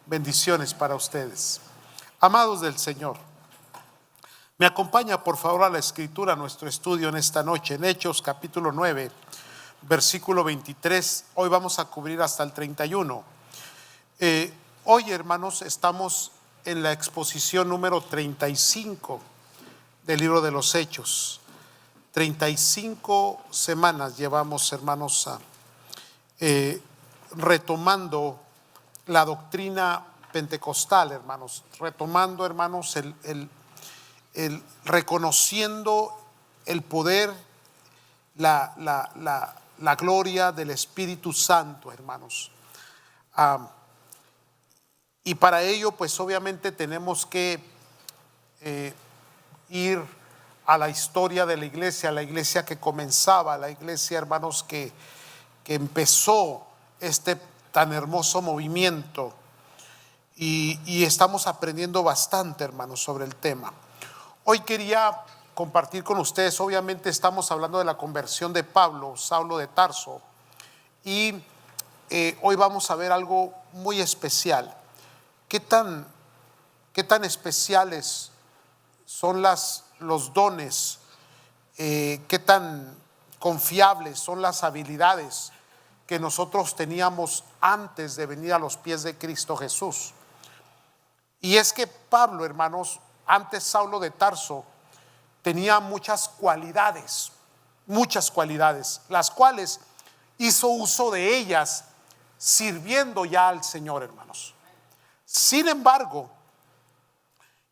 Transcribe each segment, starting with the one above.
Bendiciones para ustedes. Amados del Señor, me acompaña por favor a la escritura, a nuestro estudio en esta noche, en Hechos capítulo 9, versículo 23. Hoy vamos a cubrir hasta el 31. Hoy, hermanos, estamos en la exposición número 35 del libro de los Hechos. 35 semanas llevamos, hermanos, retomando la doctrina pentecostal, hermanos, retomando, hermanos, el reconociendo el poder, la gloria del Espíritu Santo, hermanos. Y para ello, pues obviamente tenemos que ir a la historia de la iglesia que comenzaba, la iglesia, hermanos, que empezó este tan hermoso movimiento, y estamos aprendiendo bastante, hermanos, sobre el tema. Hoy quería compartir con ustedes, obviamente estamos hablando de la conversión de Pablo, Saulo de Tarso, y hoy vamos a ver algo muy especial. ¿Qué tan especiales son los dones? ¿Qué tan confiables son las habilidades que nosotros teníamos antes de venir a los pies de Cristo Jesús? Y es que Pablo, hermanos, antes Saulo de Tarso, tenía muchas cualidades, las cuales hizo uso de ellas sirviendo ya al Señor, hermanos. Sin embargo,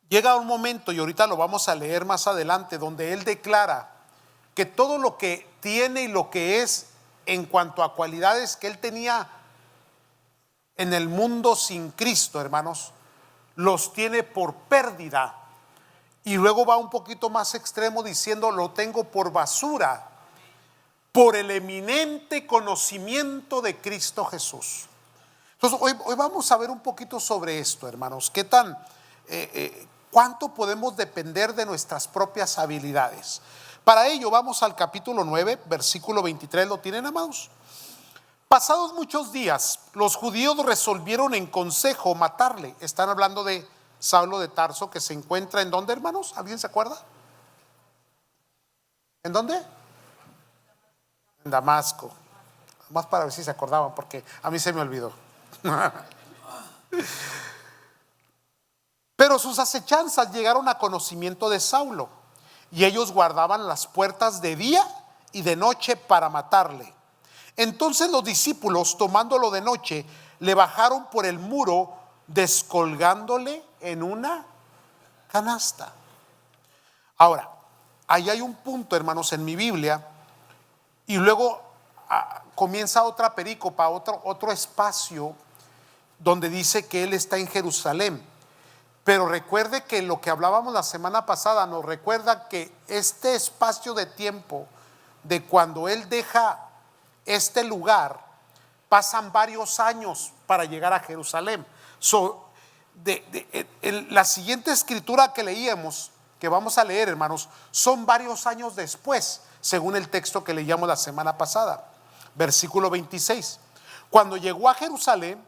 llega un momento, y ahorita lo vamos a leer más adelante, donde él declara que todo lo que tiene y lo que es en cuanto a cualidades que él tenía en el mundo sin Cristo, hermanos, los tiene por pérdida. Y luego va un poquito más extremo diciendo: lo tengo por basura, por el eminente conocimiento de Cristo Jesús. Entonces hoy vamos a ver un poquito sobre esto, hermanos. ¿Qué tan cuánto podemos depender de nuestras propias habilidades? Para ello vamos al capítulo 9, versículo 23. ¿Lo tienen, amados? Pasados muchos días, los judíos resolvieron en consejo matarle. Están hablando de Saulo de Tarso, que se encuentra ¿en dónde, hermanos? ¿Alguien se acuerda? ¿En dónde? En Damasco. Más para ver si se acordaban, porque a mí se me olvidó. Pero sus acechanzas llegaron a conocimiento de Saulo, y ellos guardaban las puertas de día y de noche para matarle. Entonces los discípulos, tomándolo de noche, le bajaron por el muro, descolgándole en una canasta. Ahora, ahí hay un punto, hermanos, en mi Biblia, y luego comienza otra perícopa, otro espacio donde dice que él está en Jerusalén. Pero recuerde que lo que hablábamos la semana pasada nos recuerda que este espacio de tiempo de cuando él deja este lugar, pasan varios años para llegar a Jerusalén. La siguiente escritura que leíamos, que vamos a leer, hermanos, son varios años después, según el texto que leíamos la semana pasada. Versículo 26. Cuando llegó a Jerusalén,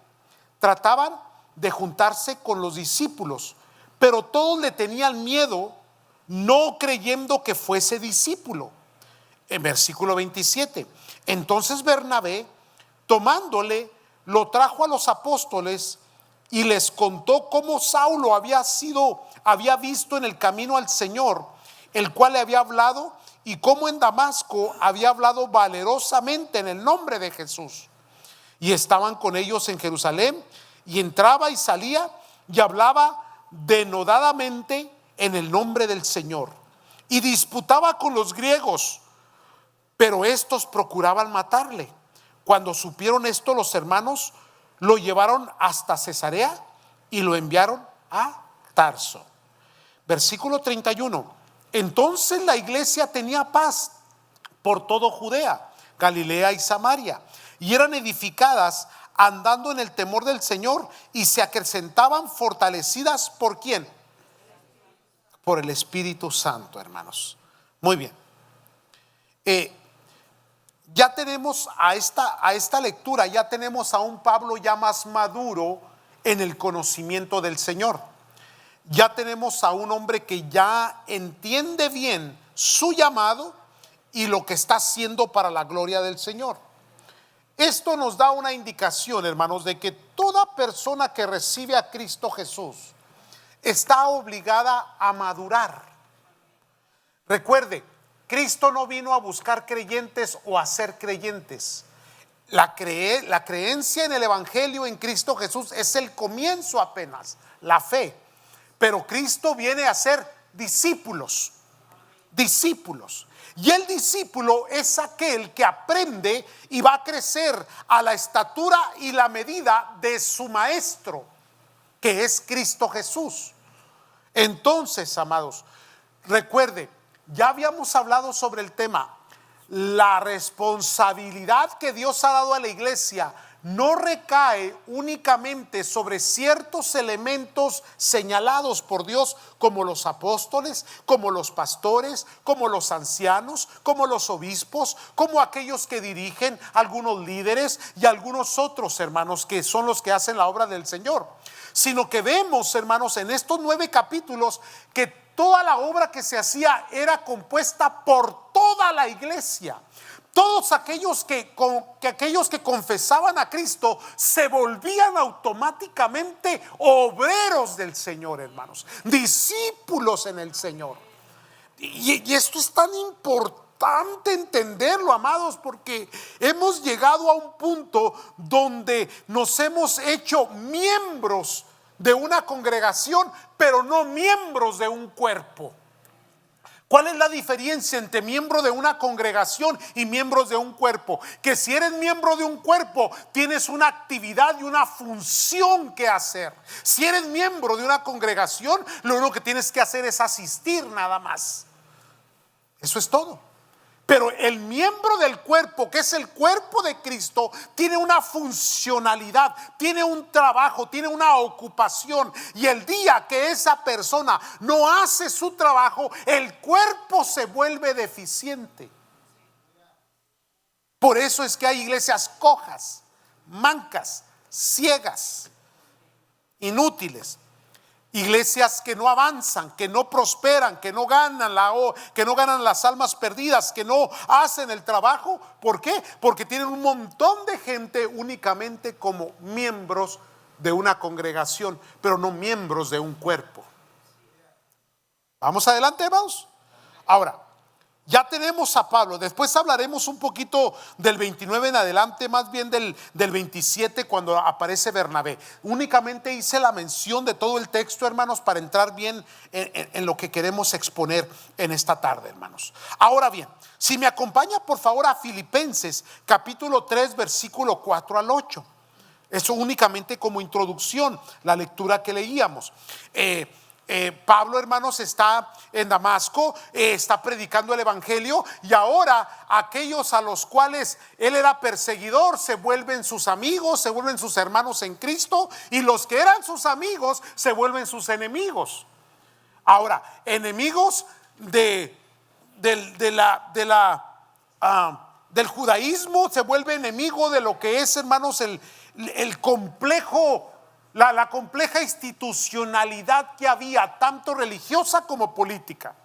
trataban de juntarse con los discípulos, pero todos le tenían miedo, no creyendo que fuese discípulo. En versículo 27, entonces Bernabé, tomándole, lo trajo a los apóstoles y les contó cómo Saulo había visto en el camino al Señor, el cual le había hablado, y cómo en Damasco había hablado valerosamente en el nombre de Jesús. Y estaban con ellos en Jerusalén, y entraba y salía y hablaba denodadamente en el nombre del Señor, y disputaba con los griegos, pero estos procuraban matarle. Cuando supieron esto, los hermanos lo llevaron hasta Cesarea y lo enviaron a Tarso. Versículo 31. Entonces la iglesia tenía paz por todo Judea, Galilea y Samaria, y eran edificadas andando en el temor del Señor, y se acrecentaban fortalecidas ¿por quién? Por el Espíritu Santo, hermanos. Muy bien. Ya tenemos a esta lectura, ya tenemos a un Pablo ya más maduro en el conocimiento del Señor. Ya tenemos a un hombre que ya entiende bien su llamado y lo que está haciendo para la gloria del Señor. Esto nos da una indicación, hermanos, de que toda persona que recibe a Cristo Jesús está obligada a madurar. Recuerde, Cristo no vino a buscar creyentes o a ser creyentes. La creencia en el Evangelio en Cristo Jesús es el comienzo apenas, la fe. Pero Cristo viene a ser discípulos. Y el discípulo es aquel que aprende y va a crecer a la estatura y la medida de su maestro, que es Cristo Jesús. Entonces, amados, recuerde, ya habíamos hablado sobre el tema. La responsabilidad que Dios ha dado a la iglesia no recae únicamente sobre ciertos elementos señalados por Dios, como los apóstoles, como los pastores, como los ancianos, como los obispos, como aquellos que dirigen, algunos líderes y algunos otros, hermanos, que son los que hacen la obra del Señor. Sino que vemos, hermanos, en estos 9 capítulos que toda la obra que se hacía era compuesta por toda la iglesia. Todos aquellos que confesaban a Cristo se volvían automáticamente obreros del Señor, hermanos, discípulos en el Señor. Y esto es tan importante entenderlo, amados, porque hemos llegado a un punto donde nos hemos hecho miembros de una congregación, pero no miembros de un cuerpo. ¿Cuál es la diferencia entre miembro de una congregación y miembros de un cuerpo? Que si eres miembro de un cuerpo, tienes una actividad y una función que hacer. Si eres miembro de una congregación, lo único que tienes que hacer es asistir nada más. Eso es todo. Pero el miembro del cuerpo, que es el cuerpo de Cristo, tiene una funcionalidad, tiene un trabajo, tiene una ocupación. Y el día que esa persona no hace su trabajo, el cuerpo se vuelve deficiente. Por eso es que hay iglesias cojas, mancas, ciegas, inútiles. Iglesias que no avanzan, que no prosperan, que no ganan las almas perdidas, que no hacen el trabajo. ¿Por qué? Porque tienen un montón de gente únicamente como miembros de una congregación, pero no miembros de un cuerpo. Vamos adelante, hermanos. Ahora, ya tenemos a Pablo. Después hablaremos un poquito del 29 en adelante, más bien del 27, cuando aparece Bernabé. Únicamente hice la mención de todo el texto, hermanos, para entrar bien en lo que queremos exponer en esta tarde, hermanos. Ahora bien, si me acompaña por favor a Filipenses capítulo 3 versículo 4 al 8. Eso únicamente como introducción, la lectura que leíamos. Pablo, hermanos, está en Damasco, está predicando el evangelio, y ahora aquellos a los cuales él era perseguidor se vuelven sus amigos, se vuelven sus hermanos en Cristo, y los que eran sus amigos se vuelven sus enemigos. Ahora, enemigos del judaísmo, se vuelve enemigo de lo que es, hermanos, el complejo, la compleja institucionalidad que había, tanto religiosa como política.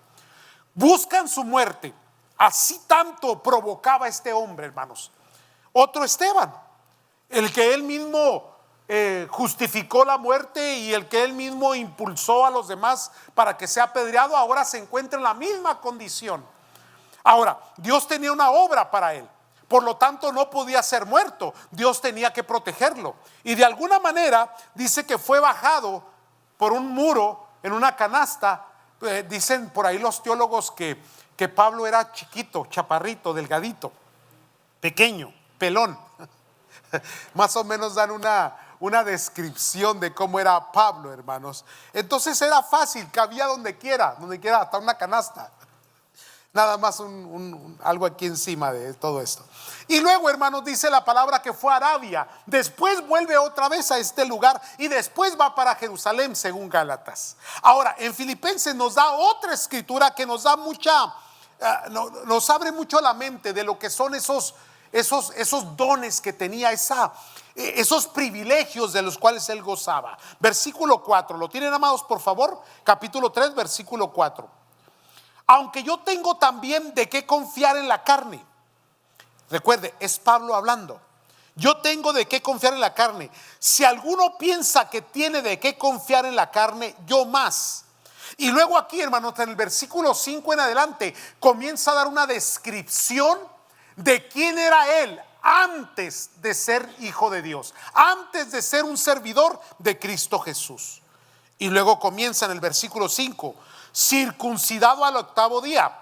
Buscan su muerte. Así tanto provocaba este hombre, hermanos. Otro Esteban, el que él mismo justificó la muerte y el que él mismo impulsó a los demás para que sea apedreado, ahora se encuentra en la misma condición. Ahora, Dios tenía una obra para él. Por lo tanto, no podía ser muerto. Dios tenía que protegerlo. Y de alguna manera dice que fue bajado por un muro en una canasta. Dicen por ahí los teólogos que Pablo era chiquito, chaparrito, delgadito, pequeño, pelón. Más o menos dan una descripción de cómo era Pablo, hermanos. Entonces era fácil, cabía donde quiera, hasta una canasta. Nada más algo aquí encima de todo esto. Y luego, hermanos, dice la palabra que fue a Arabia. Después vuelve otra vez a este lugar y después va para Jerusalén, según Gálatas. Ahora, en Filipenses nos da otra escritura que nos da nos abre mucho la mente de lo que son esos dones que tenía, esos privilegios de los cuales él gozaba. Versículo 4, ¿lo tienen, amados, por favor? Capítulo 3, versículo 4. Aunque yo tengo también de qué confiar en la carne. Recuerde, es Pablo hablando. Yo tengo de qué confiar en la carne. Si alguno piensa que tiene de qué confiar en la carne, yo más. Y luego aquí, hermanos, en el versículo 5 en adelante, comienza a dar una descripción de quién era él antes de ser hijo de Dios, antes de ser un servidor de Cristo Jesús. Y luego comienza en el versículo 5, circuncidado al 8º día,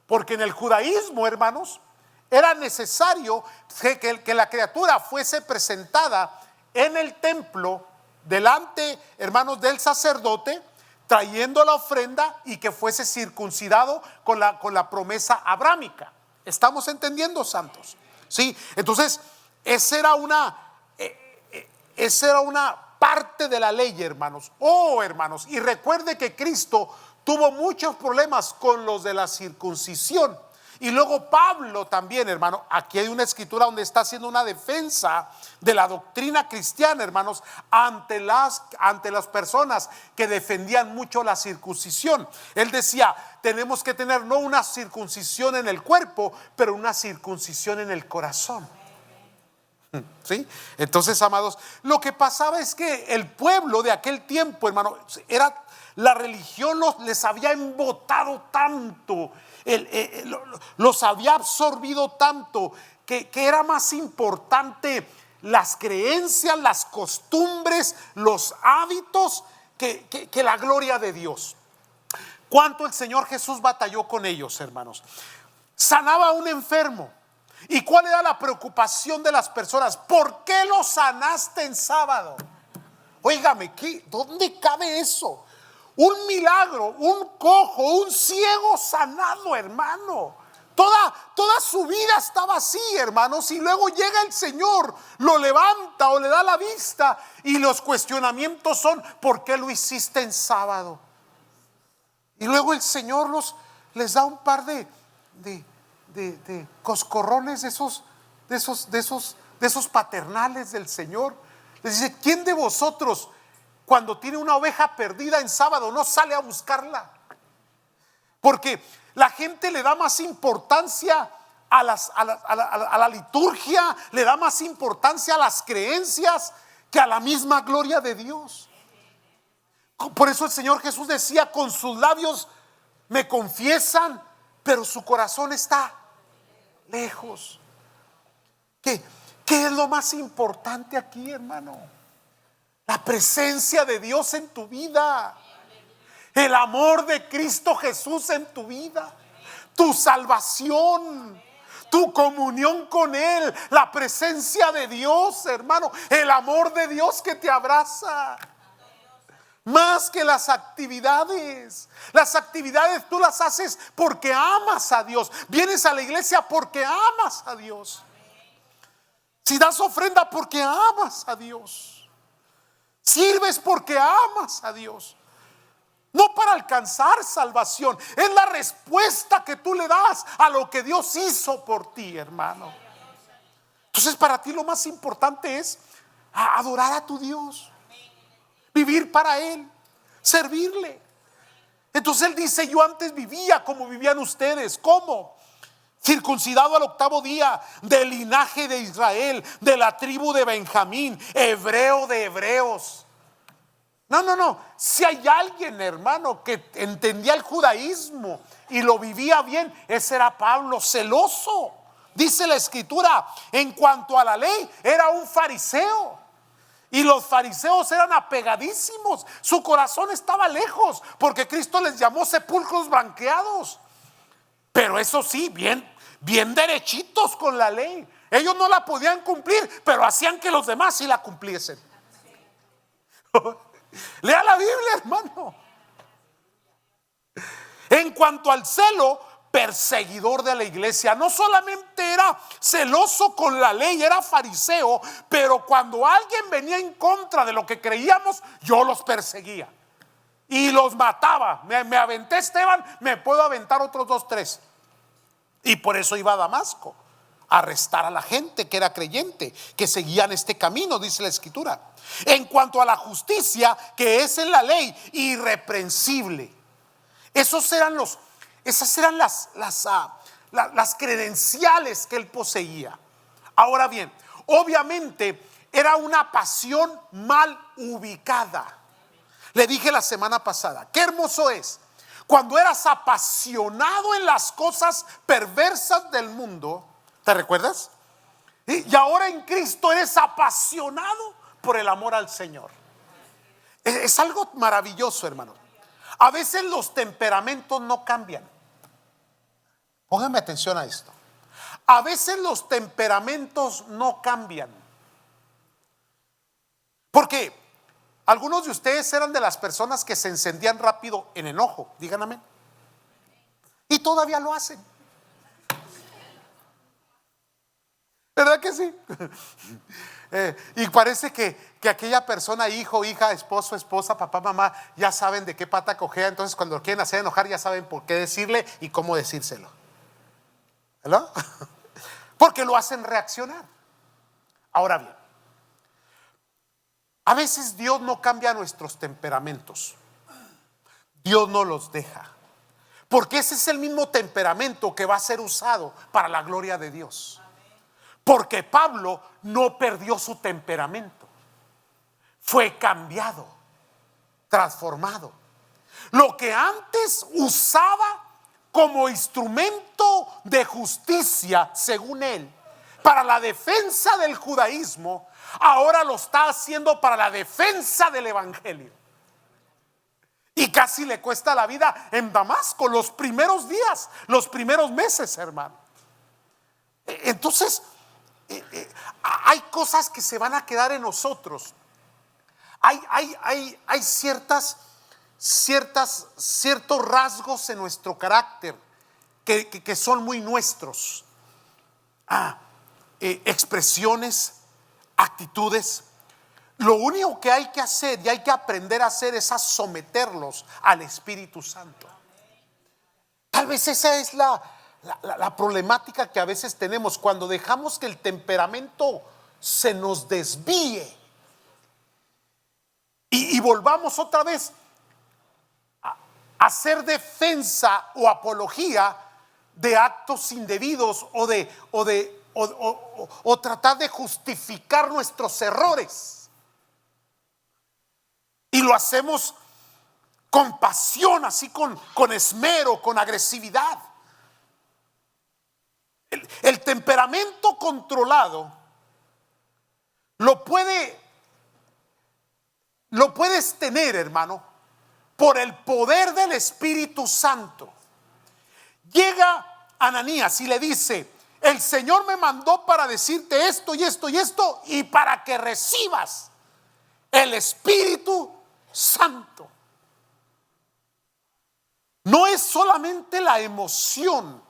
porque en el judaísmo, hermanos, era necesario que la criatura fuese presentada en el templo delante, hermanos, del sacerdote, trayendo la ofrenda, y que fuese circuncidado con la promesa abrámica. ¿Estamos entendiendo, santos? Sí, entonces esa era una parte de la ley, hermanos. Oh, hermanos, y recuerde que Cristo tuvo muchos problemas con los de la circuncisión. Y luego Pablo también, hermano, aquí hay una escritura donde está haciendo una defensa de la doctrina cristiana, hermanos, ante las personas que defendían mucho la circuncisión. Él decía, tenemos que tener no una circuncisión en el cuerpo, pero una circuncisión en el corazón. ¿Sí? Entonces, amados, lo que pasaba es que el pueblo de aquel tiempo, hermano, la religión les había embotado tanto, los había absorbido tanto, que era más importante las creencias, las costumbres, los hábitos que la gloria de Dios. ¿Cuánto el Señor Jesús batalló con ellos, hermanos? Sanaba a un enfermo. ¿Y cuál era la preocupación de las personas? ¿Por qué lo sanaste en sábado? Óigame, ¿dónde cabe eso? Un milagro, un cojo, un ciego sanado, hermano. Toda su vida estaba así, hermanos, y luego llega el Señor, lo levanta o le da la vista, y los cuestionamientos son: ¿por qué lo hiciste en sábado? Y luego el Señor les da un par de coscorrones de esos paternales del Señor. Les dice: ¿quién de vosotros, cuando tiene una oveja perdida en sábado, no sale a buscarla? Porque la gente le da más importancia a la liturgia, le da más importancia a las creencias que a la misma gloria de Dios. Por eso el Señor Jesús decía: con sus labios me confiesan, pero su corazón está lejos. ¿Qué es lo más importante aquí, hermano? La presencia de Dios en tu vida, el amor de Cristo Jesús en tu vida, tu salvación, tu comunión con Él, la presencia de Dios, hermano, el amor de Dios que te abraza. Más que las actividades. Las actividades tú las haces porque amas a Dios. Vienes a la iglesia porque amas a Dios. Si das ofrenda, porque amas a Dios. Sirves porque amas a Dios. No para alcanzar salvación. Es la respuesta que tú le das a lo que Dios hizo por ti, hermano. Entonces, para ti lo más importante es adorar a tu Dios, vivir para Él, servirle. Entonces Él dice: yo antes vivía como vivían ustedes. ¿Cómo? Circuncidado al 8º día, del linaje de Israel, de la tribu de Benjamín, hebreo de hebreos. No. Si hay alguien, hermano, que entendía el judaísmo y lo vivía bien, ese era Pablo, celoso. Dice la escritura: en cuanto a la ley, era un fariseo. Y los fariseos eran apegadísimos. Su corazón estaba lejos, porque Cristo les llamó sepulcros blanqueados. Pero eso sí, bien derechitos con la ley. Ellos no la podían cumplir, pero hacían que los demás sí la cumpliesen. Lea la Biblia, hermano. En cuanto al celo, perseguidor de la iglesia. No solamente era celoso con la ley, era fariseo, pero cuando alguien venía en contra de lo que creíamos, yo los perseguía y los mataba. Me aventé Esteban, me puedo aventar otros 2, 3. Y por eso iba a Damasco, arrestar a la gente que era creyente, que seguían este camino, dice la Escritura. En cuanto a la justicia que es en la ley, irreprensible. Esas eran las credenciales que él poseía. Ahora bien, obviamente era una pasión mal ubicada. Le dije la semana pasada, qué hermoso es cuando eras apasionado en las cosas perversas del mundo. ¿Te recuerdas? Y ahora en Cristo eres apasionado por el amor al Señor. Es algo maravilloso, hermano. A veces los temperamentos no cambian. Póngame atención a esto. A veces los temperamentos no cambian. Porque algunos de ustedes eran de las personas que se encendían rápido en enojo. Digan amén. Y todavía lo hacen. ¿Verdad que sí? Y parece que aquella persona, hijo, hija, esposo, esposa, papá, mamá, ya saben de qué pata cojea. Entonces cuando lo quieren hacer enojar ya saben por qué decirle y cómo decírselo. ¿Verdad? Porque lo hacen reaccionar. Ahora bien, a veces Dios no cambia nuestros temperamentos. Dios no los deja. Porque ese es el mismo temperamento que va a ser usado para la gloria de Dios. Porque Pablo no perdió su temperamento. Fue cambiado, transformado. Lo que antes usaba como instrumento de justicia, según él, para la defensa del judaísmo, ahora lo está haciendo para la defensa del evangelio. Y casi le cuesta la vida en Damasco los primeros días, los primeros meses, hermano. Entonces, hay cosas que se van a quedar en nosotros. Hay ciertos rasgos en nuestro carácter que son muy nuestros. Expresiones, actitudes. Lo único que hay que hacer y hay que aprender a hacer es a someterlos al Espíritu Santo. Tal vez esa es la problemática que a veces tenemos cuando dejamos que el temperamento se nos desvíe y volvamos otra vez a hacer defensa o apología de actos indebidos o tratar de justificar nuestros errores. Y lo hacemos con pasión, así con esmero, con agresividad. El temperamento controlado lo puedes tener, hermano, por el poder del Espíritu Santo. Llega Ananías y le dice: el Señor me mandó para decirte esto y esto y esto, y para que recibas el Espíritu Santo. No es solamente la emoción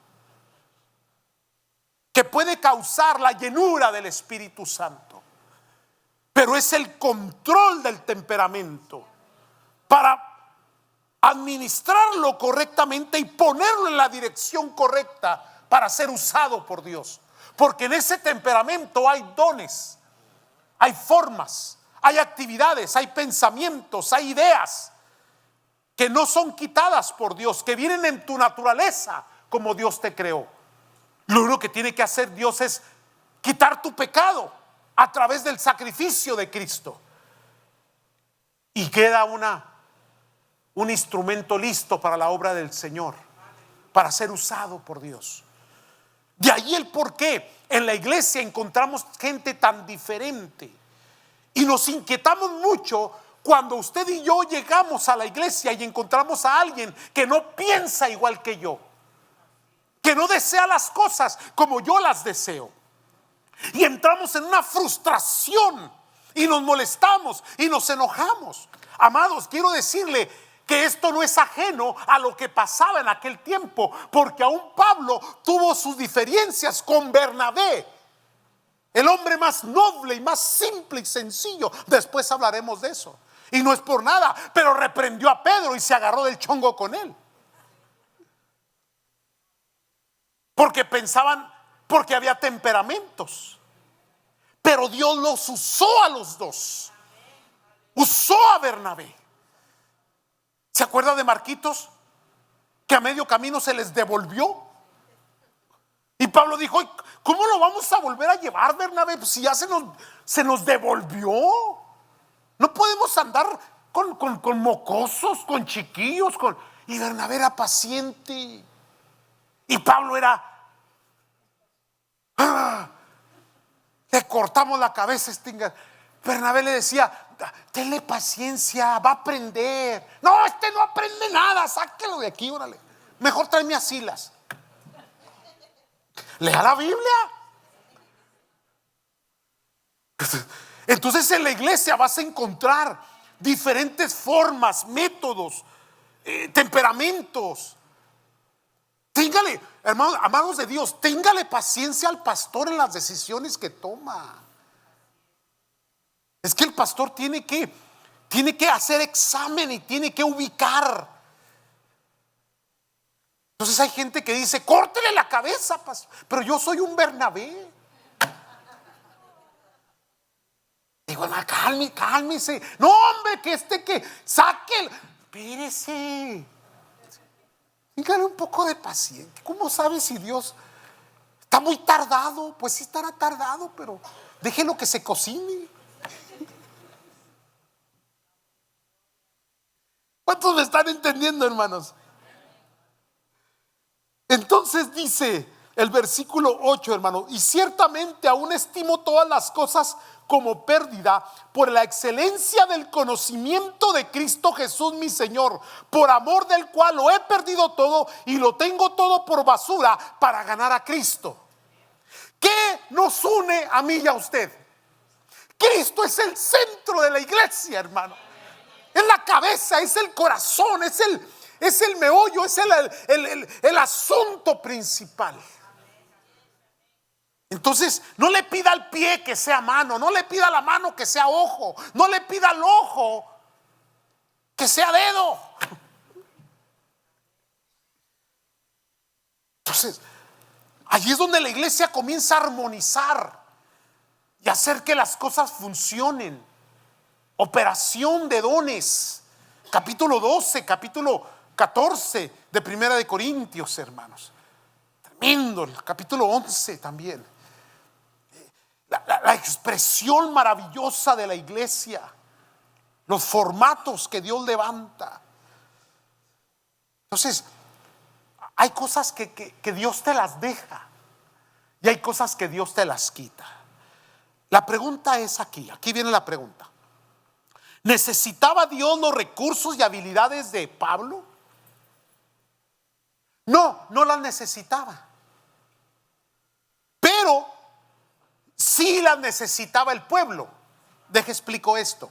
que puede causar la llenura del Espíritu Santo, pero es el control del temperamento para administrarlo correctamente y ponerlo en la dirección correcta para ser usado por Dios. Porque en ese temperamento hay dones, hay formas, hay actividades, hay pensamientos, hay ideas que no son quitadas por Dios, que vienen en tu naturaleza como Dios te creó. Lo único que tiene que hacer Dios es quitar tu pecado a través del sacrificio de Cristo. Y queda un instrumento listo para la obra del Señor, para ser usado por Dios. De ahí el por qué en la iglesia encontramos gente tan diferente. Y nos inquietamos mucho cuando usted y yo llegamos a la iglesia y encontramos a alguien que no piensa igual que yo, que no desea las cosas como yo las deseo. Y entramos en una frustración y nos molestamos y nos enojamos. Amados, quiero decirle que esto no es ajeno a lo que pasaba en aquel tiempo, porque aún Pablo tuvo sus diferencias con Bernabé, el hombre más noble y más simple y sencillo. Después hablaremos de eso. Y no es por nada, pero reprendió a Pedro y se agarró del chongo con él. Porque pensaban porque había temperamentos. Pero Dios los usó a los dos. Usó a Bernabé. ¿Se acuerda de Marquitos? Que a medio camino se les devolvió. Y Pablo dijo: ¿cómo lo vamos a volver a llevar, Bernabé? Pues si ya se nos devolvió. No podemos andar con mocosos, con chiquillos. Y Bernabé era paciente. Y Pablo era... le cortamos la cabeza. Bernabé le decía: tenle paciencia, va a aprender. No, este no aprende nada, sáquelo de aquí, órale. Mejor tráeme a Silas. Lea la Biblia. Entonces en la iglesia vas a encontrar diferentes formas, métodos, temperamentos. Téngale, hermanos, amados de Dios, téngale paciencia al pastor en las decisiones que toma. Es que el pastor tiene que hacer examen y tiene que ubicar. Entonces hay gente que dice: córtele la cabeza, pastor. Pero yo soy un Bernabé. Digo: hermano, cálmese. No, hombre, que saque. Espérese. Dígale un poco de paciencia. ¿Cómo sabe si Dios está muy tardado? Pues sí estará tardado, pero déjelo que se cocine. ¿Cuántos me están entendiendo, hermanos? Entonces dice el versículo 8, hermano: y ciertamente aún estimo todas las cosas como pérdida por la excelencia del conocimiento de Cristo Jesús mi Señor, por amor del cual lo he perdido todo y lo tengo todo por basura para ganar a Cristo. ¿Qué nos une a mí y a usted? Cristo es el centro de la iglesia, hermano. Es la cabeza, es el corazón, es el meollo, es el asunto principal. Entonces no le pida al pie que sea mano, no le pida a la mano que sea ojo, no le pida al ojo que sea dedo. Entonces allí es donde la iglesia comienza a armonizar y hacer que las cosas funcionen. Operación de dones, capítulo 12, capítulo 14 de Primera de Corintios, hermanos. Tremendo, el capítulo 11 también. La expresión maravillosa de la iglesia, los formatos que Dios levanta. Entonces, hay cosas que Dios te las deja y hay cosas que Dios te las quita. La pregunta es aquí viene la pregunta: ¿necesitaba Dios los recursos y habilidades de Pablo? No las necesitaba. Pero sí las necesitaba el pueblo. Deje explico esto.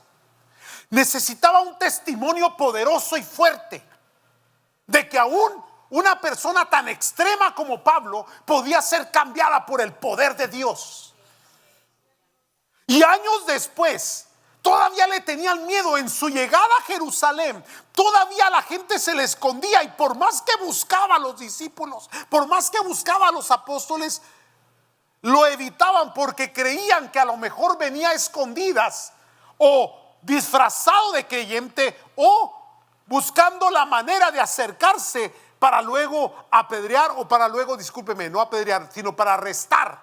Necesitaba un testimonio poderoso y fuerte de que aún una persona tan extrema como Pablo podía ser cambiada por el poder de Dios. Y años después todavía le tenían miedo. En su llegada a Jerusalén todavía la gente se le escondía, y por más que buscaba a los discípulos, por más que buscaba a los apóstoles, lo evitaban porque creían que a lo mejor venía a escondidas o disfrazado de creyente o buscando la manera de acercarse para luego apedrear o para luego, discúlpeme, no apedrear, sino para arrestar.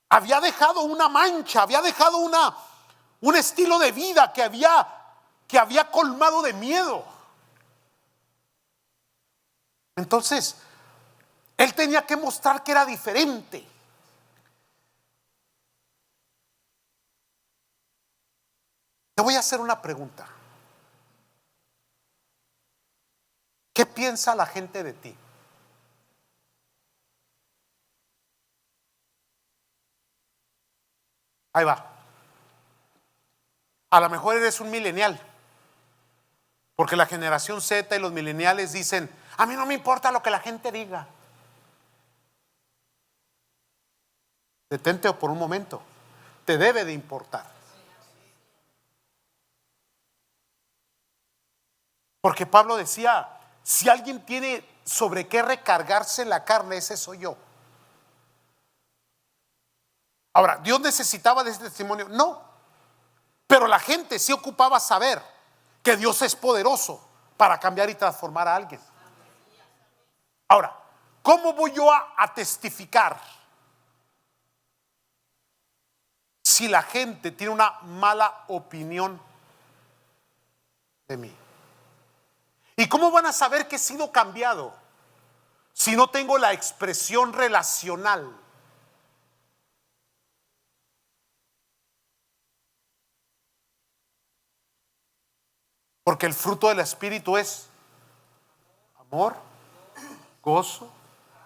Había dejado una mancha, había dejado un estilo de vida que había colmado de miedo. Entonces él tenía que mostrar que era diferente. Te voy a hacer una pregunta. ¿Qué piensa la gente de ti? Ahí va. A lo mejor eres un millennial, porque la generación Z y los millennials dicen: a mí no me importa lo que la gente diga. Detente por un momento. Te debe de importar. Porque Pablo decía: si alguien tiene sobre qué recargarse la carne, ese soy yo. Ahora, ¿Dios necesitaba de ese testimonio? No, pero la gente sí ocupaba saber que Dios es poderoso para cambiar y transformar a alguien. Ahora, ¿cómo voy yo a testificar si la gente tiene una mala opinión de mí? ¿Y cómo van a saber que he sido cambiado si no tengo la expresión relacional? Porque el fruto del Espíritu es amor, gozo,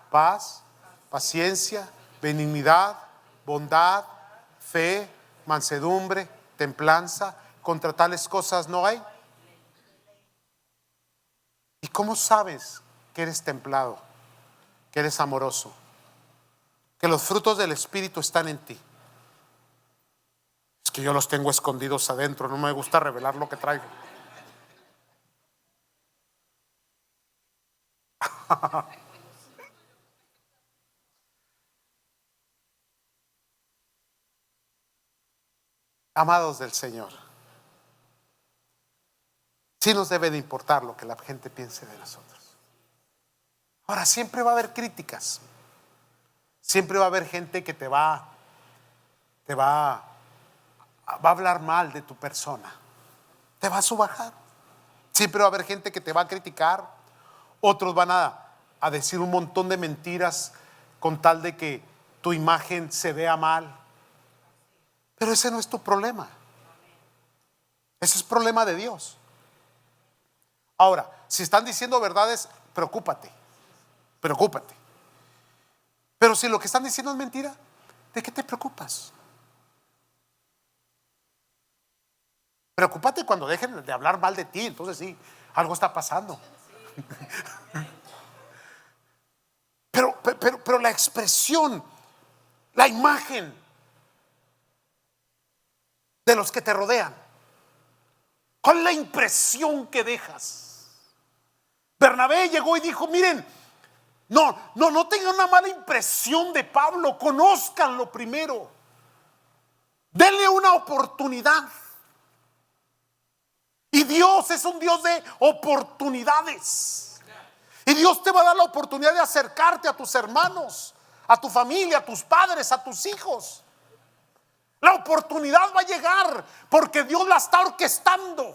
paz, paciencia, benignidad, bondad, fe, mansedumbre, templanza. Contra tales cosas no hay. ¿Y cómo sabes que eres templado, que eres amoroso, que los frutos del Espíritu están en ti? Es que yo los tengo escondidos adentro, no me gusta revelar lo que traigo. Amados del Señor, sí nos debe de importar lo que la gente piense de nosotros. Ahora, siempre va a haber críticas, siempre va a haber gente que te va a hablar mal de tu persona, te va a subajar. Siempre va a haber gente que te va a criticar, otros van a decir un montón de mentiras con tal de que tu imagen se vea mal. Pero ese no es tu problema, ese es problema de Dios. Ahora, si están diciendo verdades, preocúpate. Pero si lo que están diciendo es mentira, ¿de qué te preocupas? Preocúpate cuando dejen de hablar mal de ti, entonces sí, algo está pasando. Pero la expresión, la imagen de los que te rodean, ¿cuál es la impresión que dejas? Bernabé llegó y dijo: miren, no tengan una mala impresión de Pablo, conózcanlo primero, denle una oportunidad. Y Dios es un Dios de oportunidades. Y Dios te va a dar la oportunidad de acercarte a tus hermanos, a tu familia, a tus padres, a tus hijos. La oportunidad va a llegar porque Dios la está orquestando.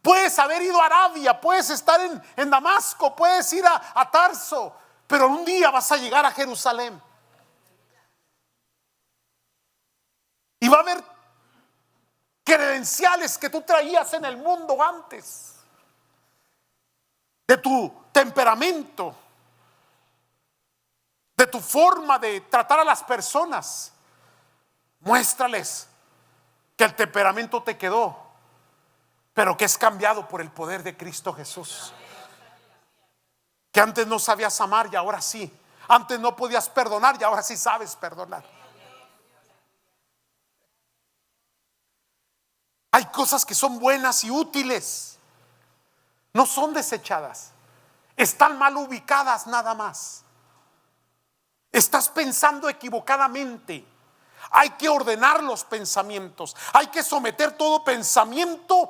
Puedes haber ido a Arabia, puedes estar en Damasco, puedes ir a Tarso, pero un día vas a llegar a Jerusalén. Y va a haber credenciales que tú traías en el mundo antes, de tu temperamento, de tu forma de tratar a las personas. Muéstrales que el temperamento te quedó, pero que es cambiado por el poder de Cristo Jesús. Que antes no sabías amar y ahora sí. Antes no podías perdonar y ahora sí sabes perdonar. Hay cosas que son buenas y útiles, no son desechadas, están mal ubicadas nada más. Estás pensando equivocadamente. Hay que ordenar los pensamientos, hay que someter todo pensamiento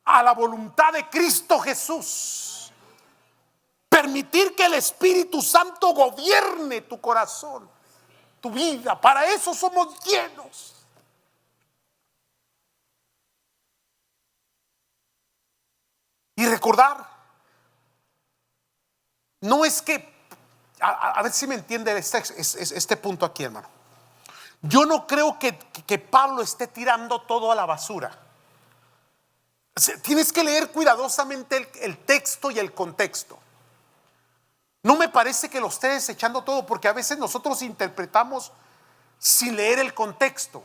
a la voluntad de Cristo Jesús. Permitir que el Espíritu Santo gobierne tu corazón, tu vida. Para eso somos llenos. Y recordar, no es que, a ver si me entiende este punto aquí, hermano. Yo no creo que Pablo esté tirando todo a la basura. Tienes que leer cuidadosamente el texto y el contexto. No me parece que lo esté desechando todo, porque a veces nosotros interpretamos sin leer el contexto.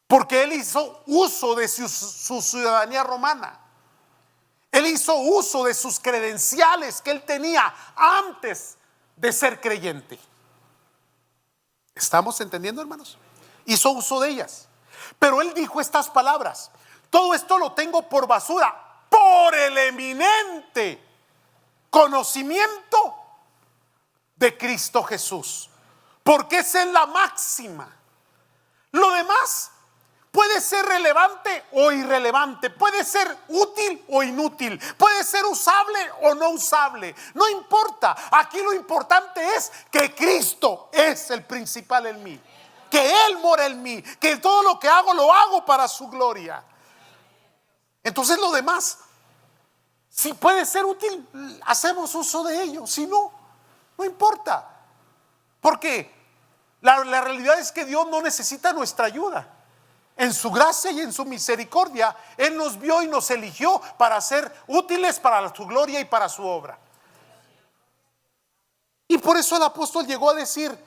Porque él hizo uso de su ciudadanía romana. Él hizo uso de sus credenciales que él tenía antes de ser creyente. ¿Estamos entendiendo, hermanos? Hizo uso de ellas. Pero él dijo estas palabras: todo esto lo tengo por basura, por el eminente conocimiento de Cristo Jesús, porque esa es la máxima. Lo demás puede ser relevante o irrelevante, puede ser útil o inútil, puede ser usable o no usable, no importa. Aquí lo importante es que Cristo es el principal en mí, que Él mora en mí, que todo lo que hago lo hago para su gloria. Entonces lo demás, si puede ser útil, hacemos uso de ello. Si no, no importa. Porque la realidad es que Dios no necesita nuestra ayuda. En su gracia y en su misericordia, Él nos vio y nos eligió para ser útiles para su gloria y para su obra. Y por eso el apóstol llegó a decir: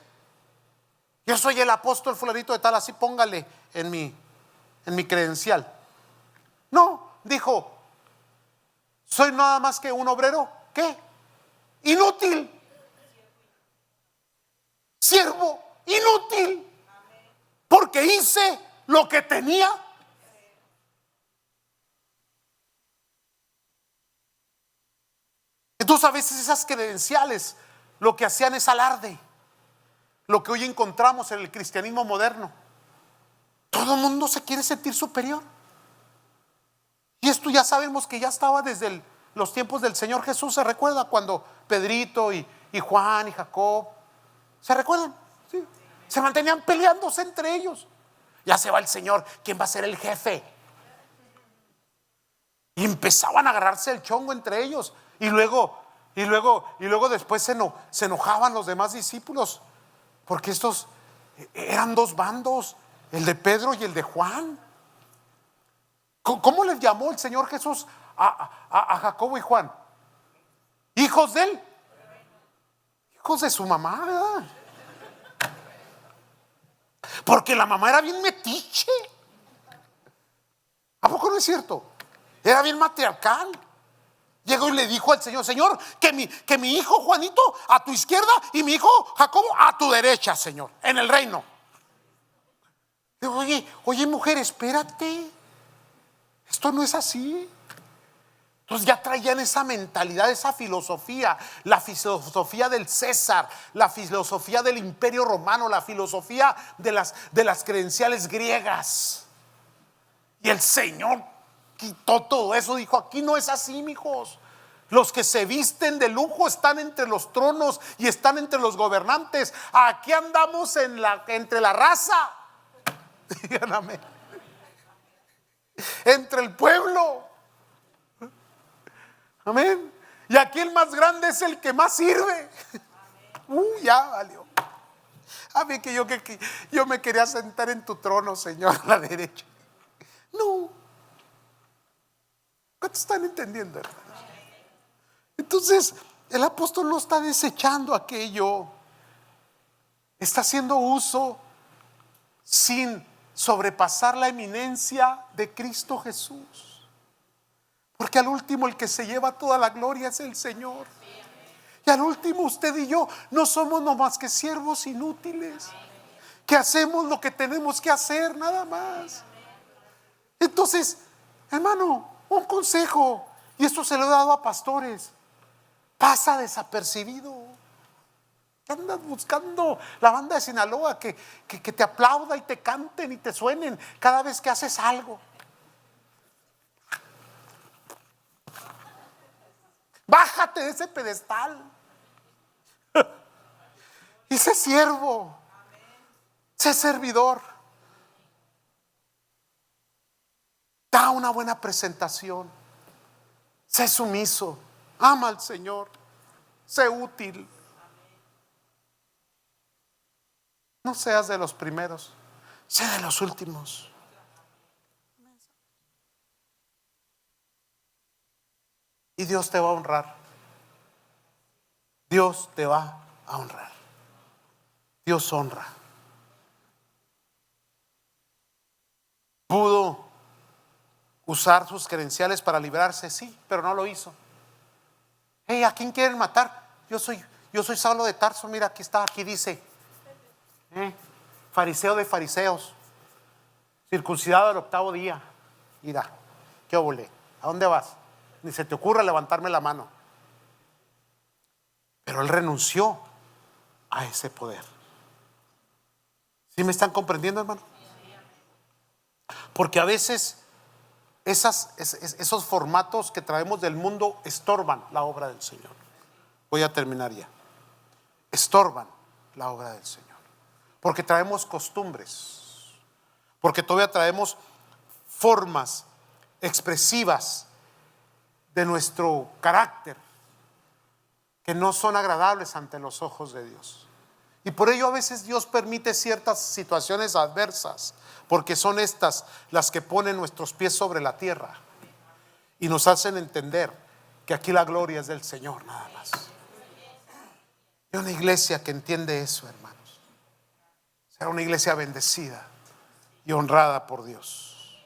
yo soy el apóstol fulanito de tal, así póngale en mi credencial. No, dijo: soy nada más que un obrero, ¿qué? Inútil. Siervo inútil. Porque hice lo que tenía. Entonces a veces esas credenciales lo que hacían es alarde. Lo que hoy encontramos en el cristianismo moderno. Todo el mundo se quiere sentir superior. Y esto ya sabemos que ya estaba desde los tiempos del Señor Jesús. ¿Se recuerda cuando Pedrito y Juan y Jacob, se recuerdan? Sí. Se mantenían peleándose entre ellos. Ya se va el Señor, ¿quién va a ser el jefe? Y empezaban a agarrarse el chongo entre ellos. Y luego después se enojaban los demás discípulos, porque estos eran dos bandos, el de Pedro y el de Juan. ¿Cómo les llamó el Señor Jesús a Jacobo y Juan? Hijos de él, hijos de su mamá, ¿verdad? Porque la mamá era bien metiche. ¿A poco no es cierto? Era bien matriarcal. Llegó y le dijo al Señor: Señor, que mi hijo Juanito a tu izquierda y mi hijo Jacobo a tu derecha, Señor, en el reino. Digo: oye mujer, espérate, esto no es así. Entonces ya traían esa mentalidad, esa filosofía, la filosofía del César, la filosofía del Imperio Romano, la filosofía de las credenciales griegas. Y el Señor quitó todo eso, dijo: aquí no es así, mijos. Los que se visten de lujo están entre los tronos y están entre los gobernantes. Aquí andamos entre la raza. Digan amén. Entre el pueblo. Amén. Y aquí el más grande es el que más sirve. Ya valió. A mí que yo me quería sentar en tu trono, Señor, a la derecha. No. ¿Cuántos están entendiendo, hermanos? Entonces el apóstol no está desechando aquello. Está haciendo uso sin sobrepasar la eminencia de Cristo Jesús. Porque al último el que se lleva toda la gloria es el Señor. Y al último usted y yo no somos no más que siervos inútiles, que hacemos lo que tenemos que hacer, nada más. Entonces, hermano, un consejo, y esto se lo he dado a pastores: pasa desapercibido. Andas buscando la banda de Sinaloa que te aplauda y te canten y te suenen cada vez que haces algo. Bájate de ese pedestal y sé siervo, sé servidor. Da una buena presentación, sé sumiso, ama al Señor, sé útil. No seas de los primeros, sé de los últimos. Y Dios te va a honrar. Dios te va a honrar. Dios honra. Pudo usar sus credenciales para librarse, sí, pero no lo hizo. Hey, ¿a quién quieren matar? Yo soy Saulo de Tarso. Mira, aquí está, aquí dice: fariseo de fariseos, circuncidado al 8º día. Mira, ¿qué obole? ¿A dónde vas? Ni se te ocurra levantarme la mano. Pero él renunció a ese poder. ¿Sí me están comprendiendo, hermano? Porque a veces esos formatos que traemos del mundo estorban la obra del Señor. Voy a terminar ya. Estorban la obra del Señor. Porque traemos costumbres. Porque todavía traemos formas expresivas de nuestro carácter que no son agradables ante los ojos de Dios. Y por ello a veces Dios permite ciertas situaciones adversas, porque son estas las que ponen nuestros pies sobre la tierra y nos hacen entender que aquí la gloria es del Señor nada más. Y una iglesia que entiende eso, hermanos, será una iglesia bendecida y honrada por Dios.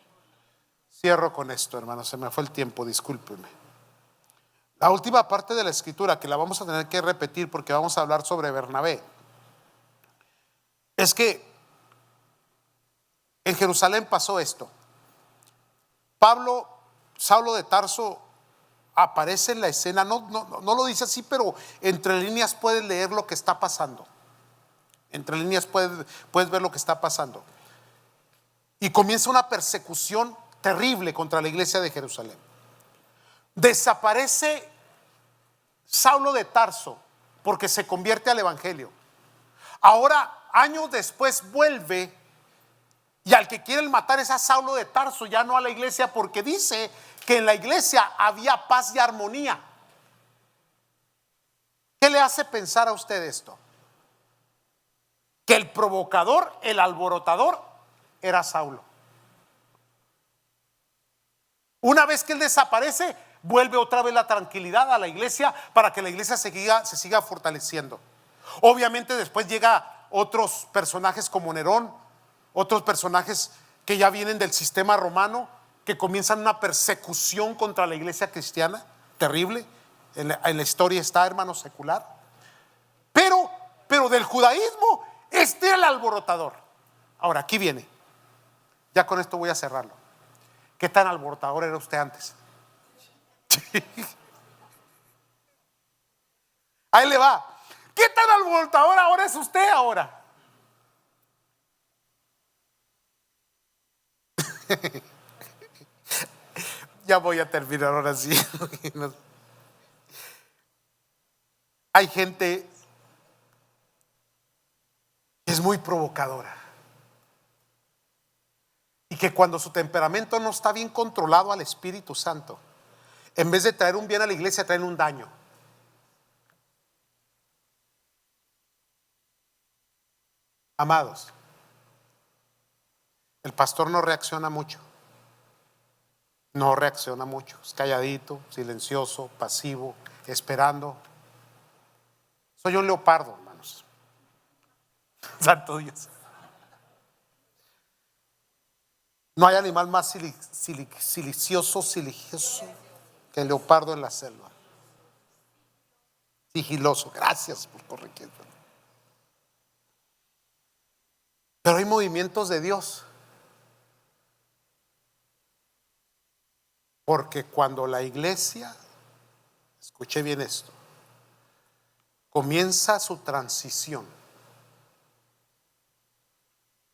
Cierro con esto, hermanos, se me fue el tiempo, discúlpenme. La última parte de la escritura, que la vamos a tener que repetir porque vamos a hablar sobre Bernabé, es que en Jerusalén pasó esto. Saulo de Tarso aparece en la escena, no lo dice así, pero entre líneas puedes leer lo que está pasando. Entre líneas puedes ver lo que está pasando. Y comienza una persecución terrible contra la iglesia de Jerusalén. Desaparece Saulo de Tarso porque se convierte al evangelio. Ahora, años después, vuelve, y al que quieren matar es a Saulo de Tarso, ya no a la iglesia, porque dice que en la iglesia había paz y armonía. ¿Qué le hace pensar a usted esto? Que el provocador, el alborotador, era Saulo. Una vez que él desaparece, vuelve otra vez la tranquilidad a la iglesia para que la iglesia se siga fortaleciendo. Obviamente después llega otros personajes como Nerón, otros personajes que ya vienen del sistema romano, que comienzan una persecución contra la iglesia cristiana terrible. En la historia está, hermano, secular. Pero del judaísmo, este era el alborotador. Ahora, aquí viene. Ya con esto voy a cerrarlo. ¿Qué tan alborotador era usted antes? Ahí le va. ¿Qué tan alborotador ahora es usted ahora? Ya voy a terminar ahora sí. Hay gente que es muy provocadora y que cuando su temperamento no está bien controlado al Espíritu Santo, en vez de traer un bien a la iglesia, traen un daño. Amados, el pastor no reacciona mucho. No reacciona mucho, es calladito, silencioso, pasivo, esperando. Soy un leopardo, hermanos. Santo Dios. No hay animal más silencioso que el leopardo en la selva. Sigiloso, gracias por corregirme. Pero hay movimientos de Dios. Porque cuando la iglesia, escuche bien esto, comienza su transición,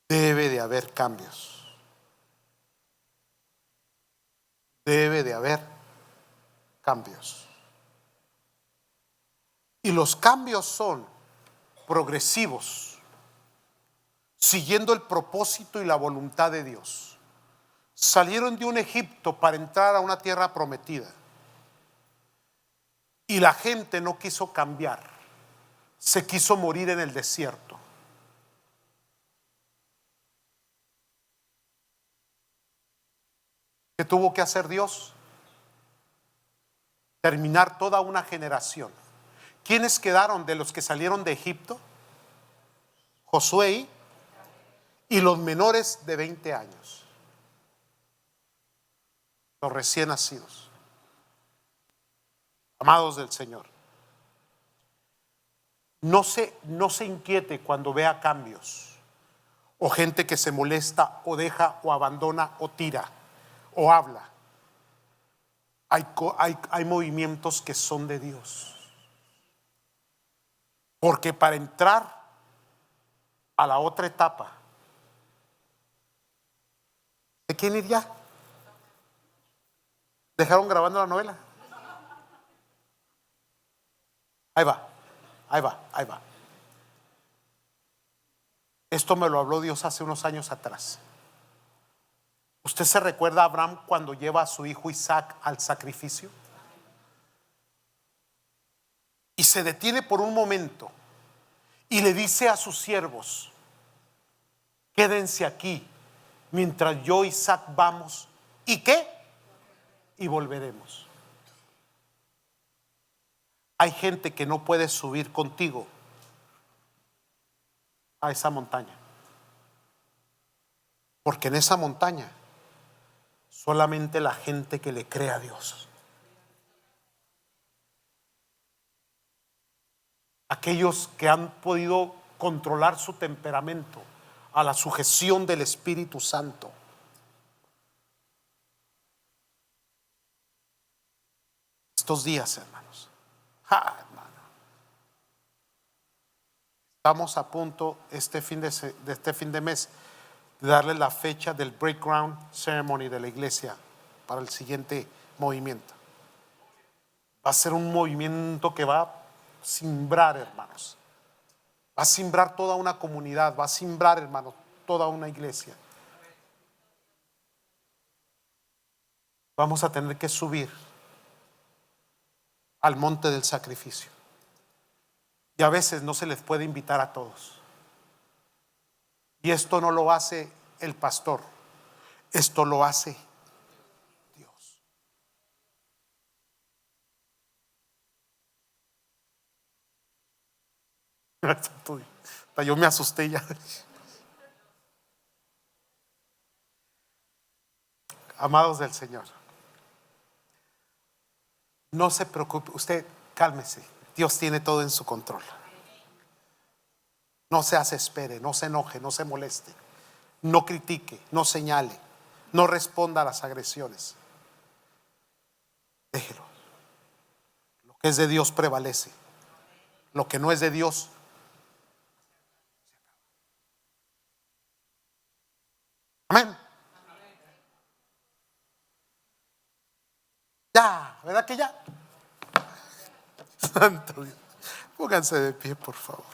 debe de haber cambios. Debe de haber cambios. Y los cambios son progresivos, siguiendo el propósito y la voluntad de Dios. Salieron de un Egipto para entrar a una tierra prometida. Y la gente no quiso cambiar, se quiso morir en el desierto. ¿Qué tuvo que hacer Dios? Terminar toda una generación. ¿Quiénes quedaron de los que salieron de Egipto? Josué y los menores de 20 años. Los recién nacidos. Amados del Señor, no se inquiete cuando vea cambios, o gente que se molesta, o deja, o abandona, o tira, o habla. Hay movimientos que son de Dios. Porque para entrar a la otra etapa ¿De quién ir ya? ¿Dejaron grabando la novela? Ahí va, ahí va, ahí va. Esto me lo habló Dios hace unos años atrás. ¿Usted se recuerda a Abraham cuando lleva a su hijo Isaac al sacrificio? Y se detiene por un momento y le dice a sus siervos: quédense aquí mientras yo y Isaac vamos. ¿Y qué? Y volveremos. Hay gente que no puede subir contigo a esa montaña, porque en esa montaña solamente la gente que le cree a Dios, aquellos que han podido controlar su temperamento a la sujeción del Espíritu Santo. Estos días, hermanos, hermano, estamos a punto este fin de mes de darle la fecha del breakground ceremony de la iglesia para el siguiente movimiento. Va a ser un movimiento que va a simbrar, hermanos. Va a simbrar toda una comunidad, va a simbrar, hermanos, toda una iglesia. Vamos a tener que subir al monte del sacrificio. Y a veces no se les puede invitar a todos. Y esto no lo hace el pastor, esto lo hace Dios. Hasta yo me asusté ya. Amados del Señor, no se preocupe, usted cálmese. Dios tiene todo en su control. No se desespere, no se enoje, no se moleste, no critique, no señale, no responda a las agresiones. Déjelo. Lo que es de Dios prevalece. Lo que no es de Dios, amén. Ya, ¿verdad que ya? Santo Dios. Pónganse de pie, por favor.